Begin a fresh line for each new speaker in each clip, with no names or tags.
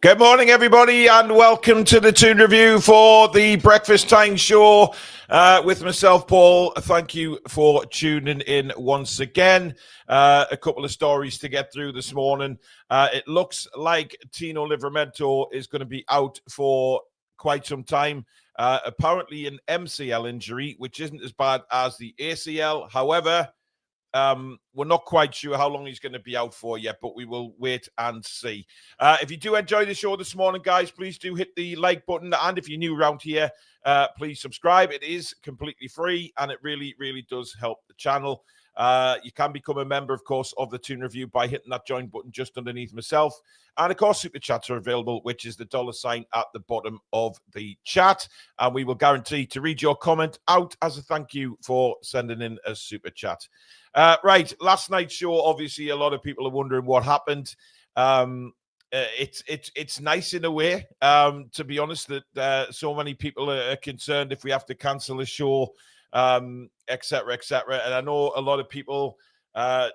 Good morning, everybody, and welcome to the Toon Review for the Breakfast Tyne show with myself, Paul. Thank you for tuning in once again. A couple of stories to get through this morning. It looks like Tino Livermento is going to be out for quite some time. Apparently an MCL injury, which isn't as bad as the ACL. However, we're not quite sure how long he's going to be out for yet, but we will wait and see. If you do enjoy the show this morning, guys, please do hit the like button. And if you're new around here, please subscribe. It is completely free, and it really, really does help the channel. You can become a member, of course, of the Toon Review by hitting that join button just underneath myself. And, of course, super chats are available, which is the $ at the bottom of the chat. And we will guarantee to read your comment out as a thank you for sending in a super chat. Right, last night's show, obviously, a lot of people are wondering what happened. It's nice in a way, to be honest, that so many people are concerned if we have to cancel a show, etc., etc. And I know a lot of people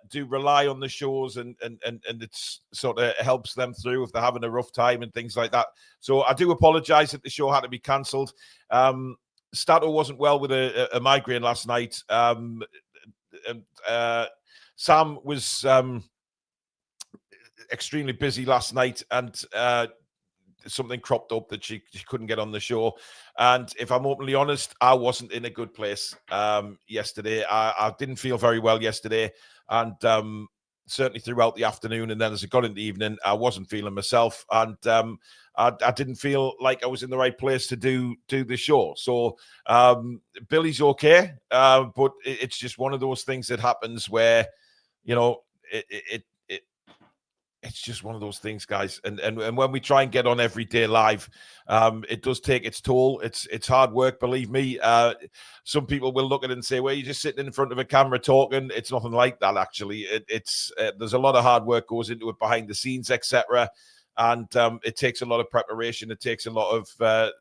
do rely on the shows, and it's sort of helps them through if they're having a rough time and things like that. So I do apologize that the show had to be cancelled. Stato wasn't well with a migraine last night. Sam was extremely busy last night, and something cropped up that she couldn't get on the show. And if I'm openly honest, I wasn't in a good place yesterday. I didn't feel very well yesterday, and certainly throughout the afternoon. And then as it got into the evening, I wasn't feeling myself, and I didn't feel like I was in the right place to do the show. So Billy's okay, but it's just one of those things that happens where, you know, it's just one of those things, guys. And when we try and get on every day live, it does take its toll. It's hard work, believe me. Some people will look at it and say, well, you're just sitting in front of a camera talking. It's nothing like that, actually. There's a lot of hard work goes into it behind the scenes, etc. And it takes a lot of preparation. It takes a lot of,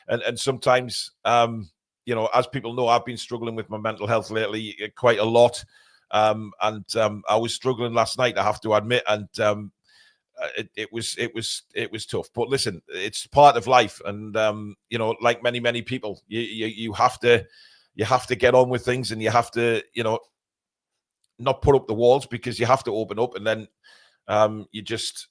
and sometimes, you know, as people know, I've been struggling with my mental health lately quite a lot. And I was struggling last night, I have to admit, and it was tough. But listen, it's part of life, and you know, like many people, you have to get on with things, and you have to, you know, not put up the walls, because you have to open up, and then you just,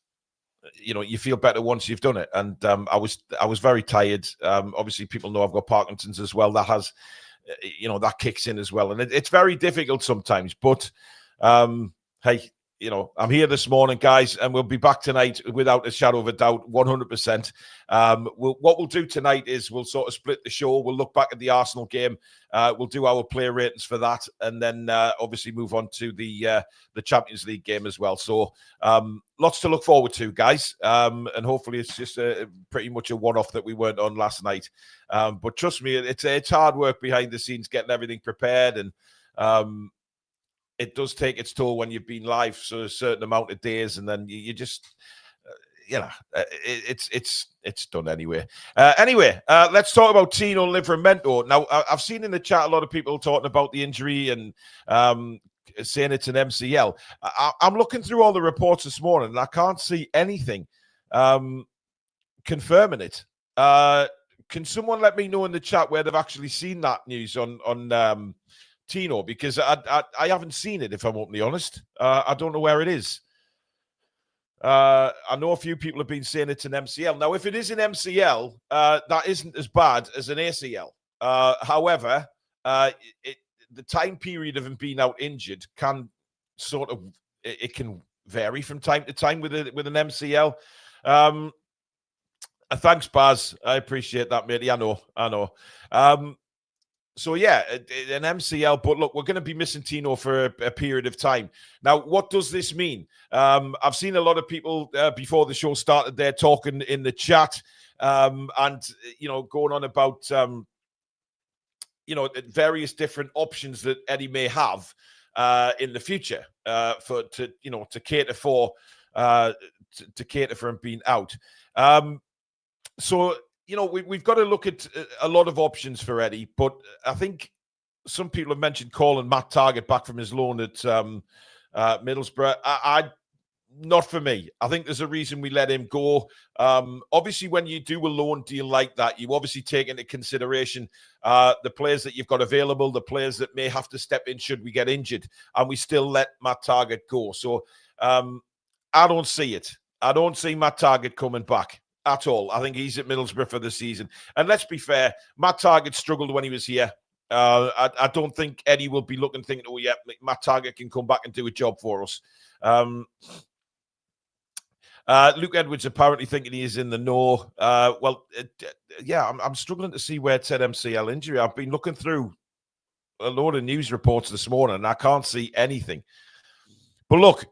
you know, you feel better once you've done it. And I was very tired. Obviously, people know I've got Parkinson's as well. That has, you know, that kicks in as well, and it's very difficult sometimes. But hey, you know, I'm here this morning, guys, and we'll be back tonight without a shadow of a doubt, 100%. What we'll do tonight is we'll sort of split the show. We'll look back at the Arsenal game. We'll do our player ratings for that, and then obviously move on to the Champions League game as well. So lots to look forward to, guys, and hopefully it's just pretty much a one-off that we weren't on last night. But trust me, it's hard work behind the scenes, getting everything prepared, and it does take its toll when you've been live for a certain amount of days, and then you just, you know, it's done anyway. Anyway, let's talk about Tino Livermento. Now, I've seen in the chat a lot of people talking about the injury and saying it's an MCL. I'm looking through all the reports this morning, and I can't see anything confirming it. Can someone let me know in the chat where they've actually seen that news on Tino, because I haven't seen it, if I'm openly honest. I don't know where it is. I know a few people have been saying it's an MCL. Now, if it is an MCL, that isn't as bad as an ACL. However, the time period of him being out injured can sort of, it can vary from time to time with an MCL. Thanks, Baz. I appreciate that, matey. I know. So, yeah, an MCL. But look, we're going to be missing Tino for a period of time. Now, what does this mean? I've seen a lot of people before the show started there talking in the chat and, you know, going on about, you know, various different options that Eddie may have in the future to cater for him being out. So, you know, we've got to look at a lot of options for Eddie, but I think some people have mentioned calling Matt Targett back from his loan at Middlesbrough. not for me. I think there's a reason we let him go. Obviously, when you do a loan deal like that, you obviously take into consideration the players that you've got available, the players that may have to step in should we get injured, and we still let Matt Targett go. So I don't see it. I don't see Matt Targett coming back at all. I think he's at Middlesbrough for the season. And let's be fair, Matt Targett struggled when he was here. I don't think Eddie will be thinking, oh, yeah, Matt Targett can come back and do a job for us. Luke Edwards apparently thinking he is in the know. I'm struggling to see where it said MCL injury. I've been looking through a load of news reports this morning, and I can't see anything. But look,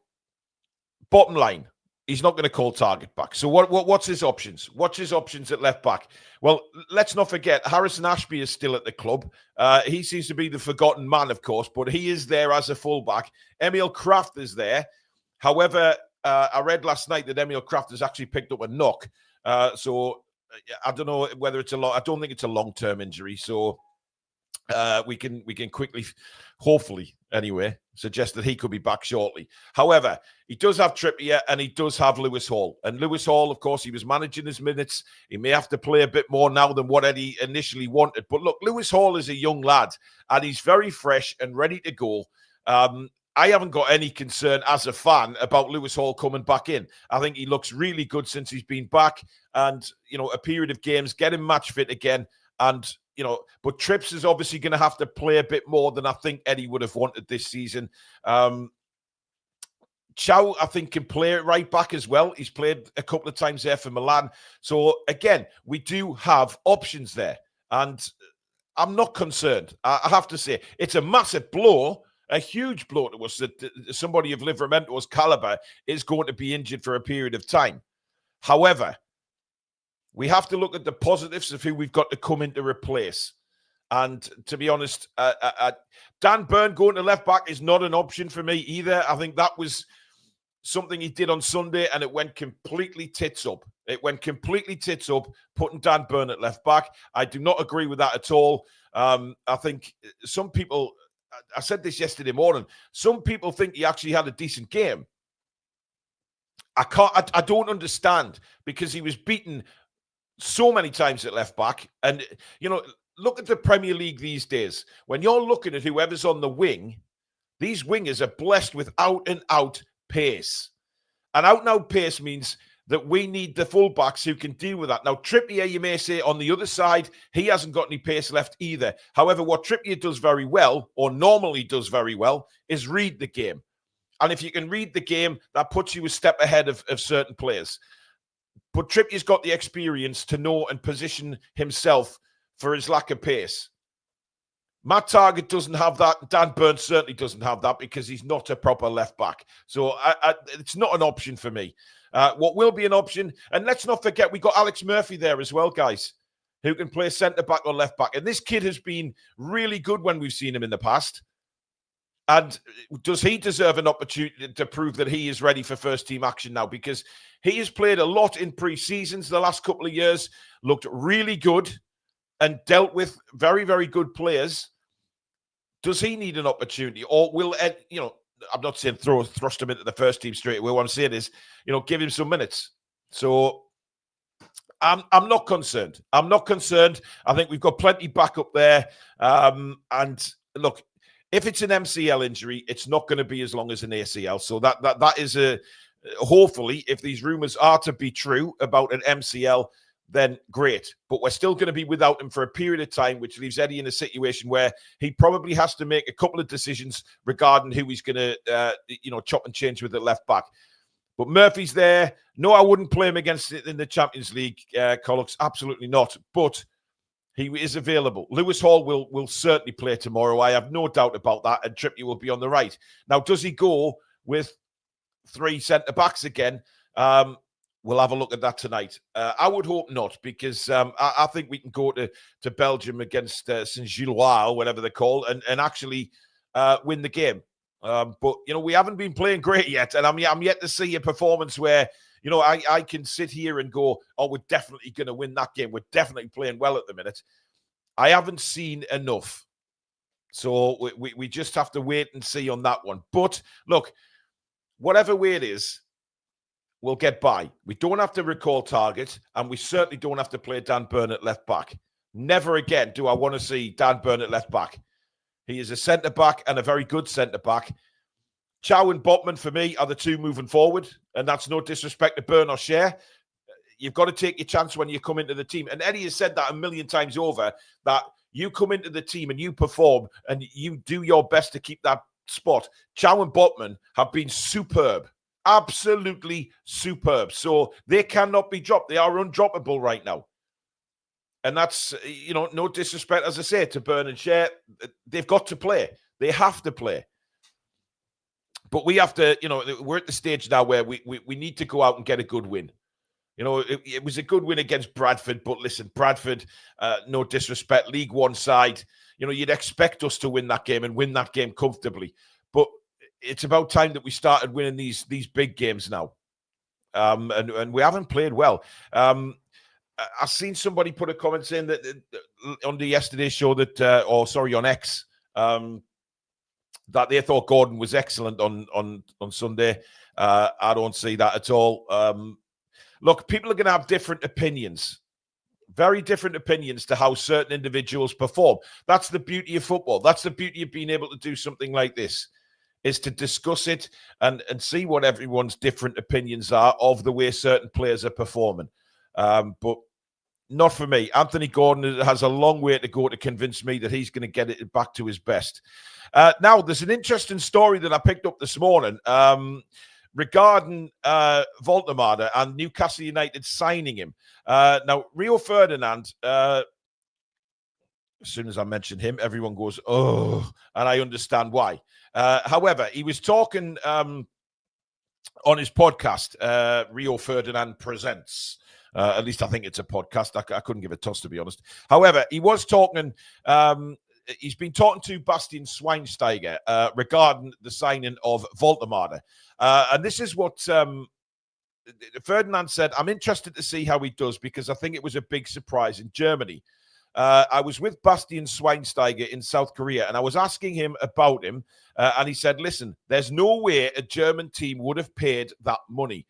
bottom line, he's not going to call Targett back. So what's his options? What's his options at left back? Well, let's not forget, Harrison Ashby is still at the club. He seems to be the forgotten man, of course, but he is there as a fullback. Emil Kraft is there. However, I read last night that Emil Kraft has actually picked up a knock. So I don't know whether it's I don't think it's a long-term injury. So we can quickly, hopefully anyway, suggest that he could be back shortly. However, he does have Trippier and he does have Lewis Hall. And Lewis Hall, of course, he was managing his minutes. He may have to play a bit more now than what Eddie initially wanted. But look, Lewis Hall is a young lad and he's very fresh and ready to go. I haven't got any concern as a fan about Lewis Hall coming back in. I think he looks really good since he's been back. And, a period of games, get him match fit again. And, but Trips is obviously going to have to play a bit more than I think Eddie would have wanted this season. Chow, I think, can play it right back as well. He's played a couple of times there for Milan. So, again, we do have options there. And I'm not concerned. I have to say, it's a massive blow, a huge blow to us that somebody of Livermento's caliber is going to be injured for a period of time. However, we have to look at the positives of who we've got to come in to replace. And to be honest, Dan Burn going to left back is not an option for me either. I think that was something he did on Sunday and it went completely tits up. It went completely tits up, putting Dan Burn at left back. I do not agree with that at all. I think some people, I said this yesterday morning, some people think he actually had a decent game. I don't understand, because he was beaten so many times at left back. And, look at the Premier League these days. When you're looking at whoever's on the wing, these wingers are blessed with out-and-out pace. And out-and-out pace means that we need the fullbacks who can deal with that. Now, Trippier, you may say, on the other side, he hasn't got any pace left either. However, what Trippier does very well, or normally does very well, is read the game. And if you can read the game, that puts you a step ahead of certain players. But Trippier's got the experience to know and position himself for his lack of pace. Matt Targett doesn't have that. Dan Burns certainly doesn't have that, because he's not a proper left back. So it's not an option for me. What will be an option, and let's not forget, we got Alex Murphy there as well, guys, who can play centre-back or left-back. And this kid has been really good when we've seen him in the past. And does he deserve an opportunity to prove that he is ready for first-team action now? Because he has played a lot in pre-seasons the last couple of years, looked really good, and dealt with very, very good players. Does he need an opportunity? Or will, I'm not saying thrust him into the first team straight away. What I'm saying is, give him some minutes. So I'm not concerned. I'm not concerned. I think we've got plenty back up there. And look, if it's an MCL injury, it's not going to be as long as an ACL. So that is hopefully, if these rumours are to be true about an MCL, then great. But we're still going to be without him for a period of time, which leaves Eddie in a situation where he probably has to make a couple of decisions regarding who he's going to, chop and change with the left back. But Murphy's there. No, I wouldn't play him against it in the Champions League, Collux. Absolutely not. But he is available. Lewis Hall will certainly play tomorrow. I have no doubt about that. And Trippier will be on the right. Now, does he go with 3 centre-backs again? We'll have a look at that tonight. I would hope not, because I think we can go to Belgium against Saint-Gilloise, or whatever they're called, and actually win the game. But, we haven't been playing great yet, and I'm yet to see a performance where, I can sit here and go, oh, we're definitely going to win that game. We're definitely playing well at the minute. I haven't seen enough. So we just have to wait and see on that one. But, look, whatever way it is, we'll get by. We don't have to recall targets, and we certainly don't have to play Dan Burn at left back. Never again do I want to see Dan Burn at left back. He is a centre-back and a very good centre-back. Howe and Botman, for me, are the two moving forward, and that's no disrespect to Burn or Share. You've got to take your chance when you come into the team. And Eddie has said that a million times over, that you come into the team and you perform and you do your best to keep that spot. Howe and Botman have been superb. Absolutely superb. So they cannot be dropped. They are undroppable right now. And that's, no disrespect, as I say, to Burn and Share. They've got to play. They have to play. But we have to, we're at the stage now where we need to go out and get a good win. It was a good win against Bradford, but listen, Bradford, no disrespect, League One side, you'd expect us to win that game and win that game comfortably. But it's about time that we started winning these big games now. And we haven't played well. I've seen somebody put a comment saying that on the yesterday's show that, on X, that they thought Gordon was excellent on Sunday. I don't see that at all. Look, people are going to have different opinions, very different opinions to how certain individuals perform. That's the beauty of football. That's the beauty of being able to do something like this, is to discuss it and see what everyone's different opinions are of the way certain players are performing. But not for me. Anthony Gordon has a long way to go to convince me that he's going to get it back to his best. Now, there's an interesting story that I picked up this morning regarding Voldemar and Newcastle United signing him. Now, Rio Ferdinand, as soon as I mention him, everyone goes, oh, and I understand why. However, he was talking on his podcast, Rio Ferdinand Presents. At least I think it's a podcast. I couldn't give a toss, to be honest. However, he was talking, he's been talking to Bastian Schweinsteiger regarding the signing of Voldemar. And this is what Ferdinand said. I'm interested to see how he does because I think it was a big surprise in Germany. I was with Bastian Schweinsteiger in South Korea, and I was asking him about him, and he said, listen, there's no way a German team would have paid that money.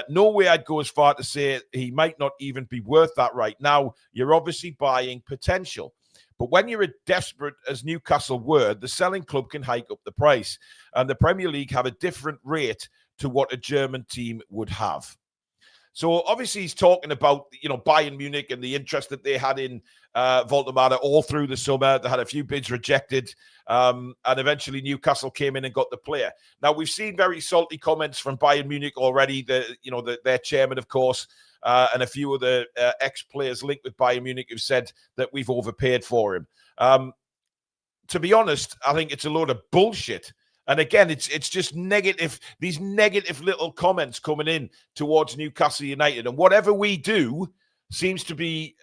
No way I'd go as far to say he might not even be worth that right now. You're obviously buying potential. But when you're as desperate as Newcastle were, the selling club can hike up the price, and the Premier League have a different rate to what a German team would have. So obviously he's talking about, Bayern Munich and the interest that they had in Voldemar all through the summer. They had a few bids rejected, and eventually Newcastle came in and got the player. Now, we've seen very salty comments from Bayern Munich already, their chairman, of course, and a few of the ex-players linked with Bayern Munich who've said that we've overpaid for him. To be honest, I think it's a load of bullshit. And again, it's just negative, these negative little comments coming in towards Newcastle United. And whatever we do seems to be,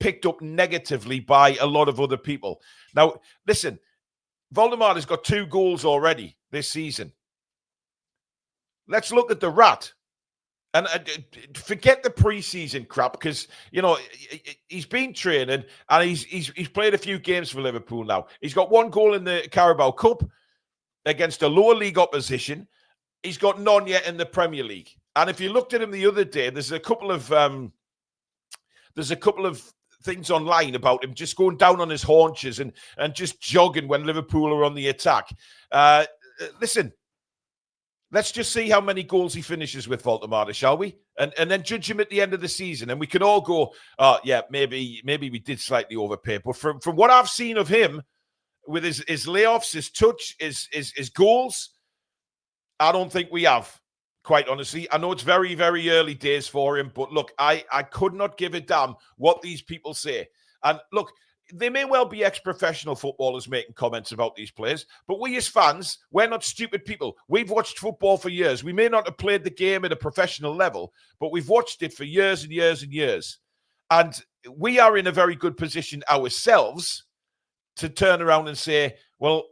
picked up negatively by a lot of other people. Now, listen, Voldemar has got 2 goals already this season. Let's look at the rat. And forget the preseason crap because, he's been training and he's played a few games for Liverpool now. He's got 1 goal in the Carabao Cup against a lower league opposition. He's got none yet in the Premier League. And if you looked at him the other day, there's a couple of things online about him just going down on his haunches and just jogging when Liverpool are on the attack. Listen. Let's just see how many goals he finishes with Voldemar, shall we? And then judge him at the end of the season. And we can all go, oh, yeah, maybe we did slightly overpay. But from what I've seen of him, with his layoffs, his touch, his goals, I don't think we have, quite honestly. I know it's very, very early days for him. But look, I could not give a damn what these people say. And look, they may well be ex-professional footballers making comments about these players, but we as fans, we're not stupid people. We've watched football for years. We may not have played the game at a professional level, but we've watched it for years and years and years. And we are in a very good position ourselves to turn around and say, well,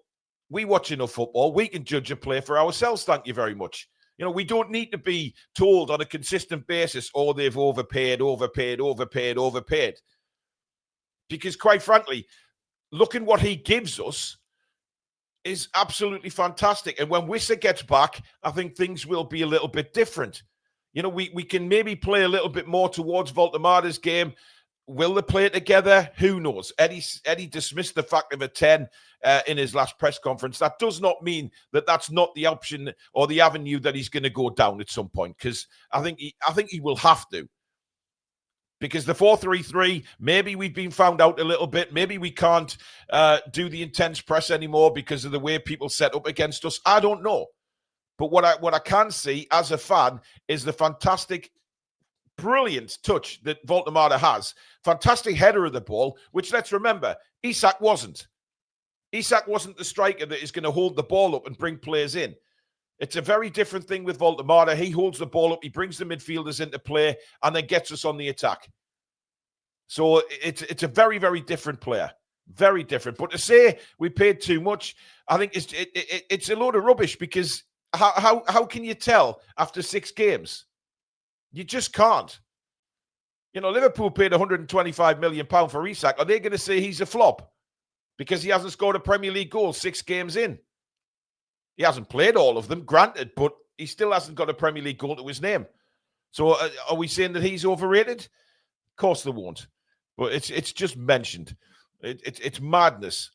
we watch enough football. We can judge a player for ourselves. Thank you very much. We don't need to be told on a consistent basis, oh, they've overpaid. Because quite frankly, looking what he gives us, is absolutely fantastic. And when Wissa gets back, I think things will be a little bit different. You know, we can maybe play a little bit more towards Voltemada's game. Will they play together? Who knows? Eddie dismissed the fact of a 10 in his last press conference. That does not mean that that's not the option or the avenue that he's going to go down at some point, because I think he will have to. Because the 4-3-3, maybe we've been found out a little bit. Maybe we can't do the intense press anymore because of the way people set up against us. I don't know. But what I can see as a fan is the fantastic, brilliant touch that Voltemada has. Fantastic header of the ball, which, let's remember, Isak wasn't. Isak wasn't the striker that is going to hold the ball up and bring players in. It's a very different thing with Voltemada. He holds the ball up, he brings the midfielders into play, and then gets us on the attack. So it's a very, very different player. Very different. But to say we paid too much, I think it's a load of rubbish, because how can you tell after 6 games? You just can't. You know, Liverpool paid £125 million for Isak. Are they going to say he's a flop because he hasn't scored a Premier League goal 6 games in? He hasn't played all of them, granted, but he still hasn't got a Premier League goal to his name. So are we saying that he's overrated? Of course they won't. But it's just mentioned. It's madness.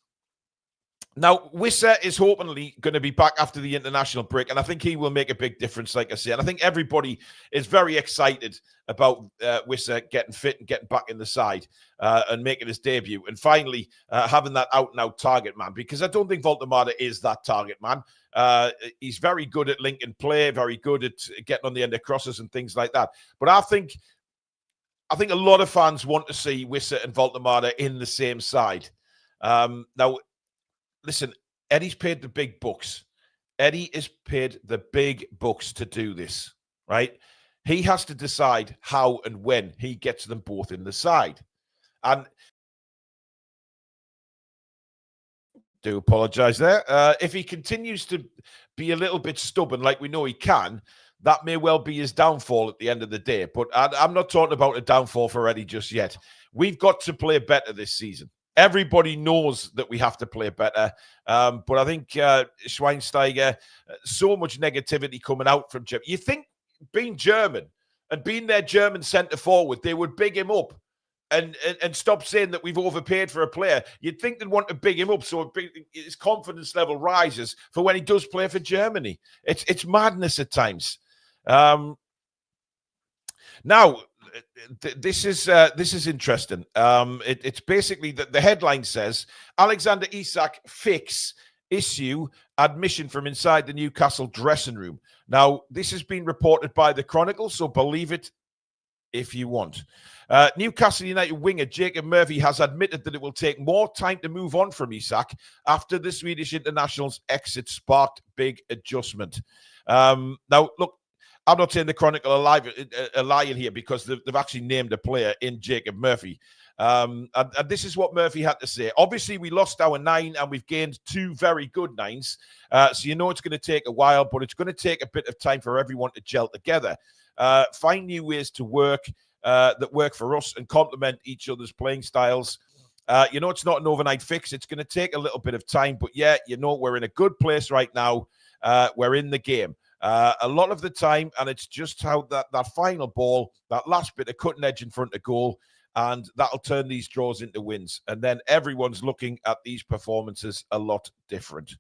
Now, Wissa is hopefully going to be back after the international break, and I think he will make a big difference, like I say. And I think everybody is very excited about Wissa getting fit and getting back in the side and making his debut, and finally having that out-and-out target man, because I don't think Voltemada is that target man. He's very good at linking play, very good at getting on the end of crosses and things like that. But I think a lot of fans want to see Wissa and Voltemada in the same side. Now, listen, Eddie's paid the big bucks. Eddie is paid the big bucks to do this, right? He has to decide how and when he gets them both in the side. And do apologize there. If he continues to be a little bit stubborn, like we know he can, that may well be his downfall at the end of the day. But I'm not talking about a downfall for Eddie just yet. We've got to play better this season. Everybody knows that we have to play better. But I think Schweinsteiger, so much negativity coming out from Germany. You think being German and being their German centre forward, they would big him up and stop saying that we've overpaid for a player. You'd think they'd want to big him up so his confidence level rises for when he does play for Germany. It's madness at times. Now, this is interesting. It's basically that the headline says Alexander Isak fix issue admission from inside the Newcastle dressing room. Now, this has been reported by the Chronicle, so believe it if you want. Newcastle United winger Jacob Murphy has admitted that it will take more time to move on from Isak after the Swedish international's exit sparked big adjustment. Now, look, I'm not saying the Chronicle are lying here, because they've actually named a player in Jacob Murphy. And this is what Murphy had to say. Obviously, we lost our 9 and we've gained 2 very good 9s. So you know it's going to take a while, but it's going to take a bit of time for everyone to gel together. Find new ways to work that work for us and complement each other's playing styles. You know, it's not an overnight fix. It's going to take a little bit of time. But yeah, you know, we're in a good place right now. We're in the game. A lot of the time, and it's just how that final ball, that last bit of cutting edge in front of goal, and that'll turn these draws into wins. And then everyone's looking at these performances a lot different.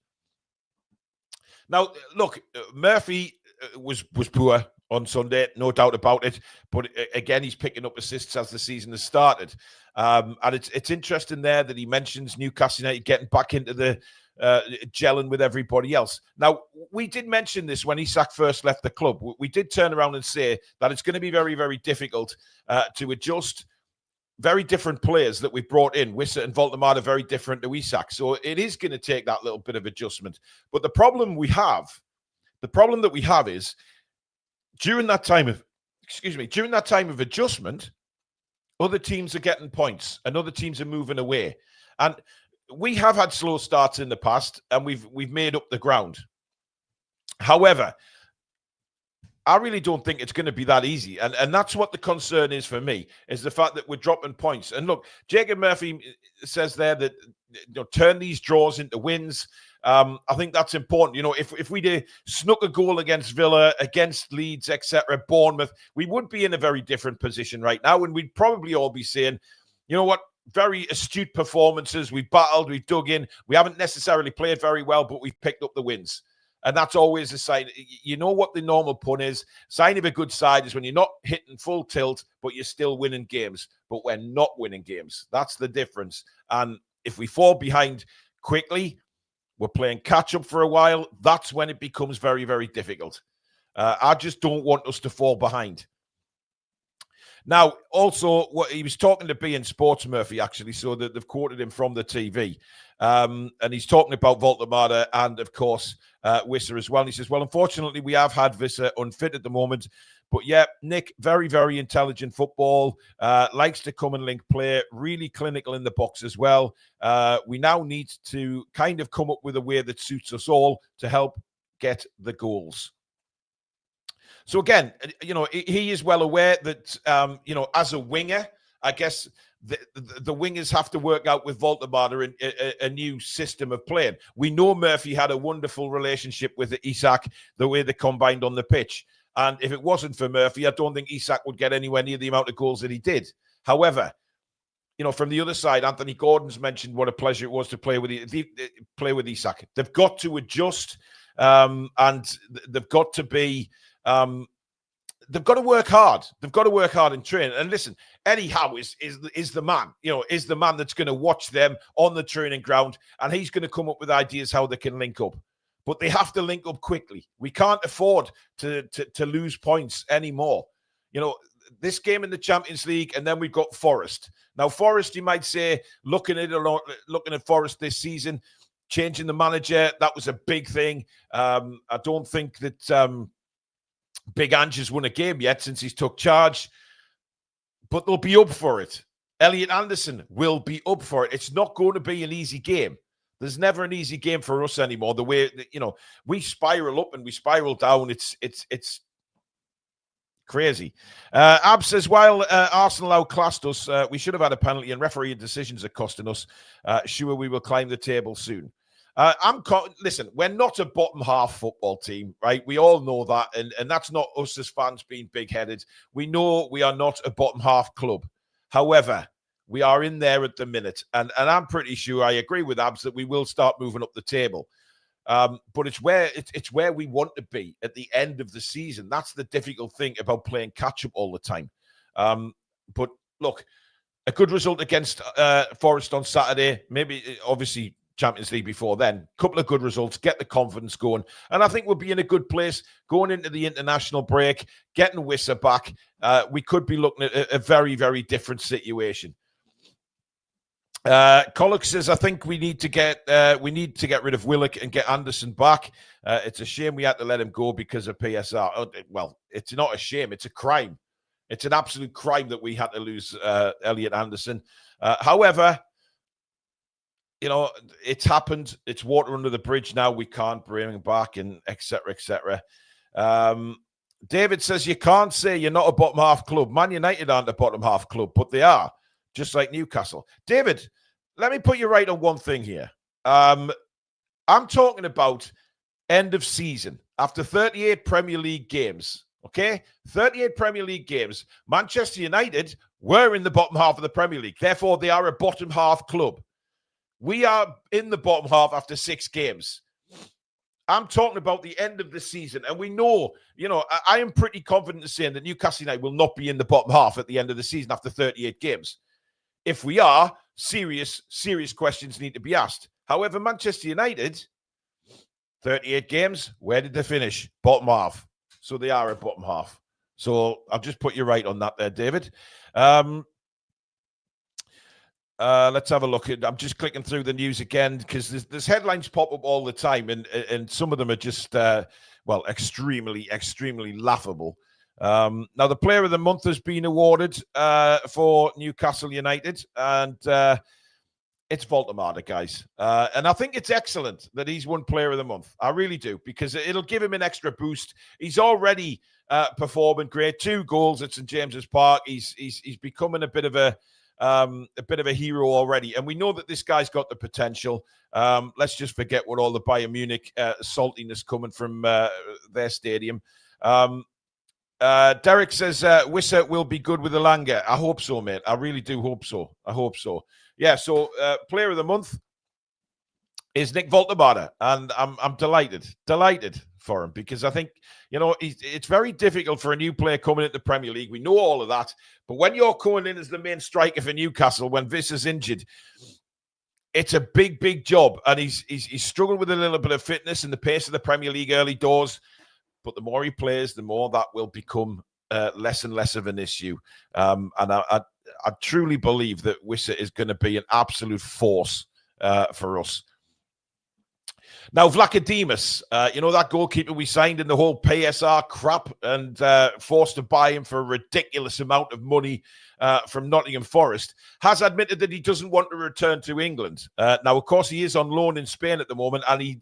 Now, look, Murphy was poor on Sunday, no doubt about it. But again, he's picking up assists as the season has started. And it's interesting there that he mentions Newcastle United getting back into the gelling with everybody else. Now, we did mention this when Isak first left the club. We did turn around and say that it's going to be very, very difficult to adjust. Very different players that we've brought in. Wissa and Voltemada are very different to Isak. So it is going to take that little bit of adjustment. But the problem that we have is during that time of adjustment, other teams are getting points and other teams are moving away. And we have had slow starts in the past, and we've made up the ground. However, I really don't think it's going to be that easy. And that's what the concern is for me, is the fact that we're dropping points. And look, Jacob Murphy says there that, turn these draws into wins. I think that's important. If we snuck a goal against Villa, against Leeds, etc., Bournemouth, we would be in a very different position right now. And we'd probably all be saying, you know what, very astute performances. We've battled, we've dug in. We haven't necessarily played very well, but we've picked up the wins. And that's always a sign. You know what the normal pun is? Sign of a good side is when you're not hitting full tilt, but you're still winning games. But we're not winning games. That's the difference. And if we fall behind quickly, we're playing catch up for a while. That's when it becomes very, very difficult. I just don't want us to fall behind. Now, also, what he was talking to beIN Sports, Murphy, actually, so that they've quoted him from the TV. And he's talking about Voltemade and, of course, Wissa as well. And he says, well, unfortunately, we have had Wissa unfit at the moment. But, yeah, Nick, very, very intelligent football, likes to come and link play, really clinical in the box as well. We now need to kind of come up with a way that suits us all to help get the goals. So again, he is well aware that, as a winger, I guess the wingers have to work out with Voltemade a new system of playing. We know Murphy had a wonderful relationship with Isak, the way they combined on the pitch. And if it wasn't for Murphy, I don't think Isak would get anywhere near the amount of goals that he did. However, from the other side, Anthony Gordon's mentioned what a pleasure it was to play with Isak. They've got to adjust, and they've got to be... they've got to work hard. They've got to work hard in training. And listen, Eddie Howe is the man, is the man that's going to watch them on the training ground, and he's going to come up with ideas how they can link up. But they have to link up quickly. We can't afford to lose points anymore. This game in the Champions League, and then we've got Forest. Now, Forest, you might say, looking at Forest this season, changing the manager, that was a big thing. I don't think that... Big Ange has won a game yet since he's took charge, but they'll be up for it. Elliot Anderson will be up for it. It's not going to be an easy game. There's never an easy game for us anymore. The way that, we spiral up and we spiral down, it's crazy. Ab says, while Arsenal outclassed us, we should have had a penalty, and referee decisions are costing us. Sure, we will climb the table soon. Listen, we're not a bottom half football team, right? We all know that, and that's not us as fans being big-headed. We know we are not a bottom half club. However, we are in there at the minute, and I'm pretty sure I agree with Abs that we will start moving up the table. But it's where we want to be at the end of the season. That's the difficult thing about playing catch-up all the time. But look, a good result against Forest on Saturday, maybe, obviously, Champions League before then. Couple of good results, get the confidence going. And I think we'll be in a good place going into the international break, getting Wissa back. We could be looking at a very, very different situation. Collick says, I think we need to get rid of Willock and get Anderson back. It's a shame we had to let him go because of PSR. Well, it's not a shame, it's a crime. It's an absolute crime that we had to lose Elliot Anderson. However, it's happened. It's water under the bridge now. We can't bring him back, and et cetera, et cetera. David says, you can't say you're not a bottom half club. Man United aren't a bottom half club, but they are, just like Newcastle. David, let me put you right on one thing here. I'm talking about end of season. After 38 Premier League games, okay? 38 Premier League games. Manchester United were in the bottom half of the Premier League. Therefore, they are a bottom half club. We are in the bottom half after 6 games. I'm talking about the end of the season. And we know, I am pretty confident in saying that Newcastle United will not be in the bottom half at the end of the season after 38 games. If we are, serious questions need to be asked. However, Manchester United, 38 games, where did they finish? Bottom half. So they are a bottom half. So I'll just put you right on that there, David. Let's have a look. I'm just clicking through the news again because there's headlines pop up all the time, and some of them are just, extremely, extremely laughable. Now, the Player of the Month has been awarded for Newcastle United, and It's Voldemort, guys. And I think it's excellent that he's won Player of the Month. I really do, because it'll give him an extra boost. He's already performing great. 2 goals at St. James's Park. He's becoming a bit of a hero already. And we know that this guy's got the potential. Let's just forget what all the Bayern Munich saltiness coming from their stadium. Derek says Wissa will be good with Elanga. I hope so, mate. I really do hope so. I hope so. Yeah, so Player of the Month is Nick Voldemort, and I'm delighted for him, because I think, you know, it's very difficult for a new player coming into the Premier League. We know all of that, but when you're coming in as the main striker for Newcastle, when Vissa's injured, it's a big job, and he's struggled with a little bit of fitness and the pace of the Premier League early doors. But the more he plays, the more that will become less and less of an issue. And I truly believe that Wissa is going to be an absolute force for us. Now, Vlachodimos, you know, that goalkeeper we signed in the whole PSR crap and forced to buy him for a ridiculous amount of money from Nottingham Forest, has admitted that he doesn't want to return to England. Now, of course, he is on loan in Spain at the moment, and he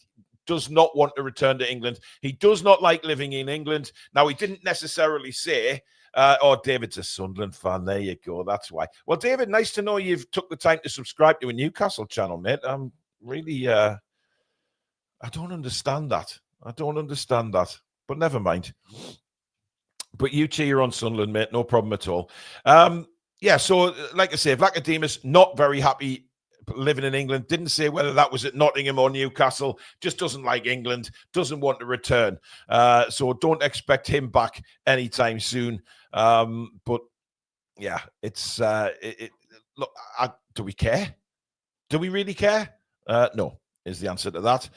does not want to return to England. He does not like living in England. Now, he didn't necessarily say, oh, David's a Sunderland fan. There you go. That's why. Well, David, nice to know you've took the time to subscribe to a Newcastle channel, mate. I'm really, I don't understand that. But never mind. But you cheer on Sunderland, mate. No problem at all. Yeah, so like I say, Vlachodimos, not very happy living in England. Didn't say whether that was at Nottingham or Newcastle. Just doesn't like England. Doesn't want to return. So don't expect him back anytime soon. But yeah, it's look. Do we care? Do we really care? No, is the answer to that.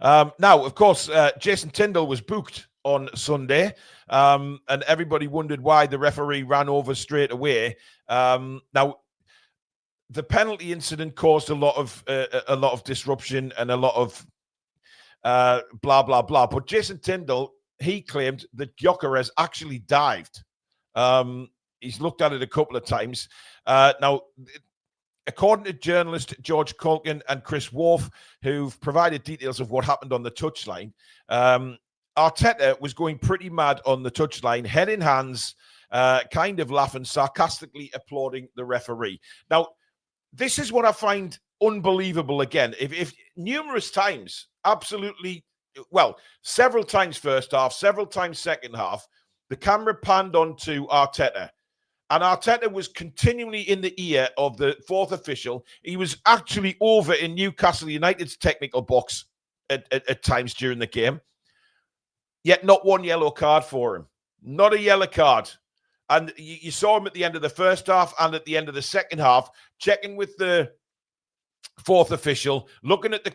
Now, of course, Jason Tindall was booked on Sunday, and everybody wondered why the referee ran over straight away. Now, the penalty incident caused a lot of disruption and a lot of blah blah blah. But Jason Tindall, he claimed that Gyökeres actually dived. He's looked at it a couple of times. Now, according to journalist George Culkin and Chris Wolf, who've provided details of what happened on the touchline, Arteta was going pretty mad on the touchline, head in hands, kind of laughing, sarcastically applauding the referee. Now, this is what I find unbelievable again. If numerous times, absolutely, well, several times first half, several times second half, the camera panned onto Arteta. And Arteta was continually in the ear of the fourth official. He was actually over in Newcastle United's technical box at times during the game. Yet not one yellow card for him. Not a yellow card. And you saw him at the end of the first half and at the end of the second half, checking with the fourth official, looking at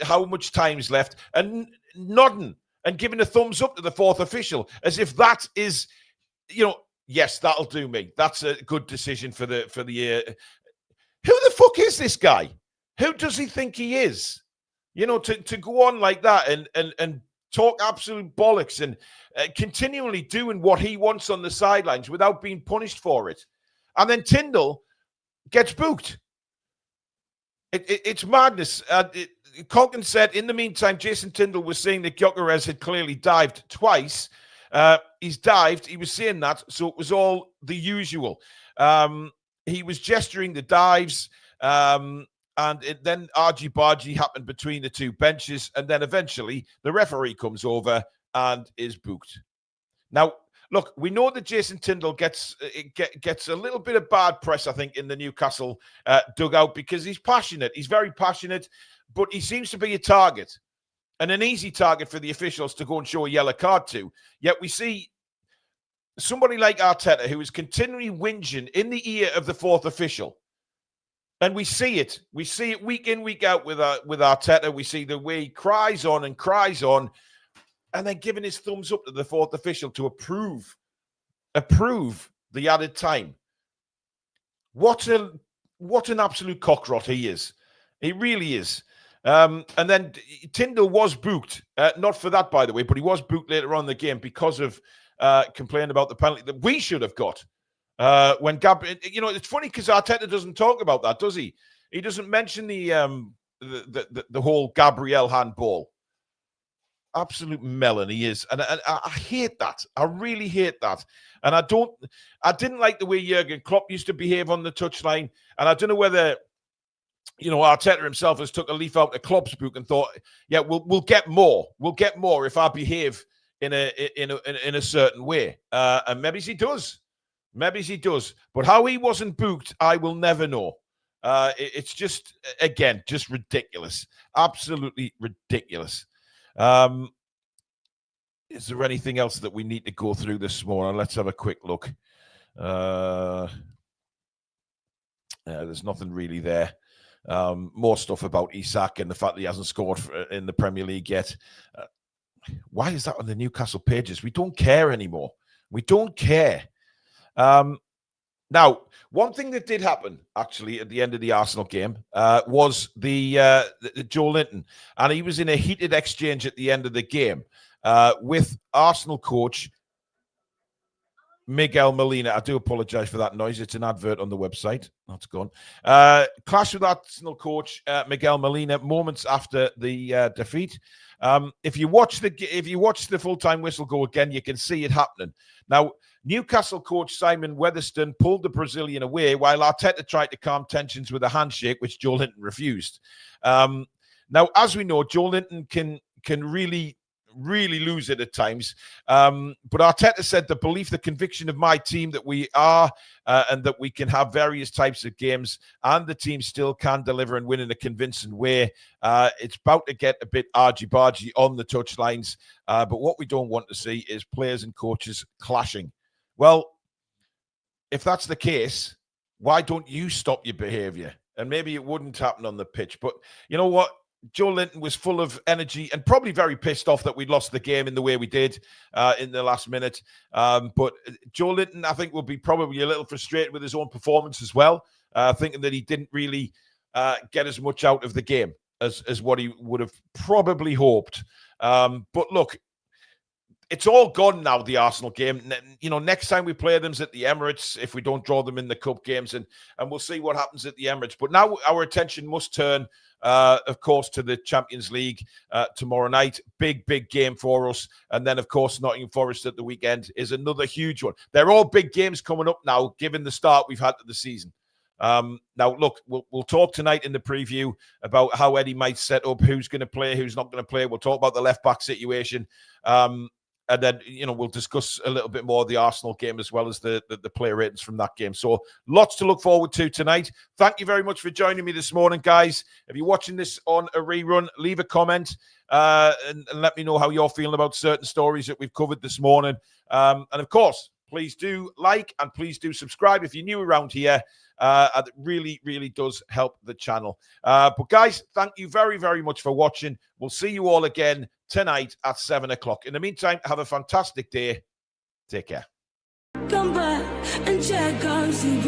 how much time's left, and nodding and giving a thumbs up to the fourth official, as if that is, you know, yes, that'll do me. That's a good decision for the year. Who the fuck is this guy? Who does he think he is? You know, to go on like that and talk absolute bollocks and continually doing what he wants on the sidelines without being punished for it. And then Tindall gets booked. It's madness. Culkin said, in the meantime, Jason Tindall was saying that Gyökeres had clearly dived twice. He's dived. He was saying that, so it was all the usual. He was gesturing the dives, and then argy-bargy happened between the two benches, and then eventually the referee comes over and is booked. Now, look, we know that Jason Tindall gets a little bit of bad press, I think, in the Newcastle dugout because he's passionate. He's very passionate, but he seems to be a target. And an easy target for the officials to go and show a yellow card to. Yet we see somebody like Arteta who is continually whinging in the ear of the fourth official. And we see it. We see it week in, week out with Arteta. We see the way he cries on and then giving his thumbs up to the fourth official to approve the added time. What an absolute cockrot he is. He really is. And then Tindall was booked, not for that, by the way, but he was booked later on in the game because of complaining about the penalty that we should have got. When Gab, you know, it's funny because Arteta doesn't talk about that, does he? He doesn't mention the whole Gabriel handball. Absolute melon he is, and I hate that. I really hate that. And I didn't like the way Jurgen Klopp used to behave on the touchline. And I don't know whether, Arteta himself has took a leaf out of Klopp's book and thought, yeah, we'll get more. We'll get more if I behave in a certain way. And maybe he does. Maybe he does. But how he wasn't booked, I will never know. It's just, again, just ridiculous. Absolutely ridiculous. Is there anything else that we need to go through this morning? Let's have a quick look. There's nothing really there. More stuff about Isak and the fact that he hasn't scored in the Premier League yet. Why is that on the Newcastle pages? We don't care anymore. We don't care. Now, one thing that did happen, actually, at the end of the Arsenal game was the Joe Linton. And he was in a heated exchange at the end of the game with Arsenal coach Miguel Molina. I do apologize for that noise. It's an advert on the website. That's gone. Clash with Arsenal coach Miguel Molina moments after the defeat. If you watch the full-time whistle go again, you can see it happening. Now, Newcastle coach Simon Weatherston pulled the Brazilian away while Arteta tried to calm tensions with a handshake, which Joe Linton refused. Now, as we know, Joe Linton can really lose it at times. But Arteta said the belief, the conviction of my team that we are and that we can have various types of games and the team still can deliver and win in a convincing way. It's about to get a bit argy-bargy on the touchlines. But what we don't want to see is players and coaches clashing. Well, if that's the case, why don't you stop your behavior? And maybe it wouldn't happen on the pitch. But you know what? Joe Linton was full of energy and probably very pissed off that we lost the game in the way we did in the last minute. But Joe Linton, I think, will be probably a little frustrated with his own performance as well, thinking that he didn't really get as much out of the game as what he would have probably hoped. But look, it's all gone now, the Arsenal game. Next time we play them is at the Emirates, if we don't draw them in the cup games, and we'll see what happens at the Emirates. But now our attention must turn, of course, to the Champions League tomorrow night. Big game for us. And then, of course, Nottingham Forest at the weekend is another huge one. They're all big games coming up now, given the start we've had to the season. Now, look, we'll talk tonight in the preview about how Eddie might set up, who's going to play, who's not going to play. We'll talk about the left-back situation. And then, we'll discuss a little bit more of the Arsenal game as well as the player ratings from that game. So lots to look forward to tonight. Thank you very much for joining me this morning, guys. If you're watching this on a rerun, leave a comment and let me know how you're feeling about certain stories that we've covered this morning. And of course, please do like and please do subscribe if you're new around here. It really does help the channel. But guys, thank you very, very much for watching. We'll see you all again tonight at 7 o'clock. In the meantime, have a fantastic day. Take care.
Come back and check out, see,